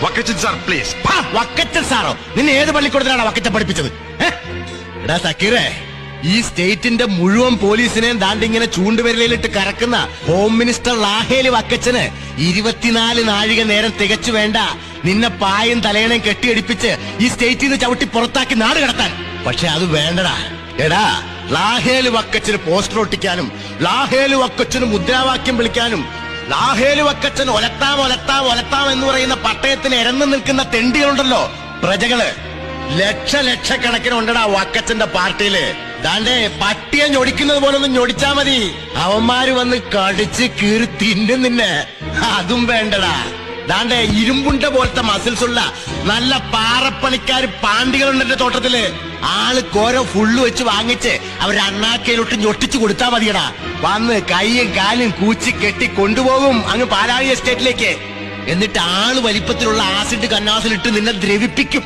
Vakkachan sir please. Vakkachan സാറോ? നിന്നെ ഏത് പള്ളിക്കൂടത്തിലാണ് വക്കച്ചൻ പഠിപ്പിച്ചത്? എടാ സക്കീറേ, ഈ സ്റ്റേറ്റിന്റെ മുഴുവൻ പോലീസിനെയും ദാണ്ടിങ്ങനെ ചൂണ്ടുവിരലിട്ട് കറക്കുന്ന ഹോം മിനിസ്റ്റർ ലാഹേലി വക്കച്ചന് 24 നാഴിക നേരം തികച്ചു വേണ്ട നിന്നെ പായും തലയണയും കെട്ടിയടിപ്പിച്ച് ഈ സ്റ്റേറ്റിൽ നിന്ന് ചവിട്ടി പുറത്താക്കി നാട് കടത്താൻ. പക്ഷെ അത് വേണ്ടടാ. എടാ, ലാഹേലി വക്കച്ചന് പോസ്റ്റർ ഒട്ടിക്കാനും ലാഹേലി വക്കച്ചന് മുദ്രാവാക്യം വിളിക്കാനും ലാഹേലി വക്കച്ചൻ ഒലത്താം ഒലത്താം ഒലത്താം എന്ന് പറയുന്ന പട്ടയത്തിന് ഇരന്നു നിൽക്കുന്ന തെണ്ടികളുണ്ടല്ലോ, പ്രജകള്. ലക്ഷക്കണക്കിന് ഉണ്ടടാ വക്കച്ചന്റെ പാർട്ടിയില്. ദാണ്ടേ പട്ടിയെ ഞൊടിക്കുന്നത് പോലൊന്നും ഞൊടിച്ചാ മതി, അവന്മാര് വന്ന് കടിച്ച് കീറി തിന്നും നിന്നെ. അതും വേണ്ടടാ. ദാണ്ടേ ഇരുമ്പുണ്ട പോലത്തെ മസിൽസ് ഉള്ള നല്ല പാറപ്പണിക്കാര് പാണ്ടികളുണ്ട് എന്റെ തോട്ടത്തില്. ആള് കോരോ ഫുള്ള് വെച്ച് വാങ്ങിച്ച് അവര് അണ്ണാക്കയിലോട്ട് ഞൊട്ടിച്ചു കൊടുത്താ മതിയടാ. വന്ന് കൈയും കാലും കൂച്ചി കെട്ടി കൊണ്ടുപോകും അങ്ങ് പാലാഴി എസ്റ്റേറ്റിലേക്ക്. എന്നിട്ട് ആള് വലിപ്പത്തിലുള്ള ആസിഡ് കന്നാസിലിട്ട് നിന്നെ ദ്രവിപ്പിക്കും.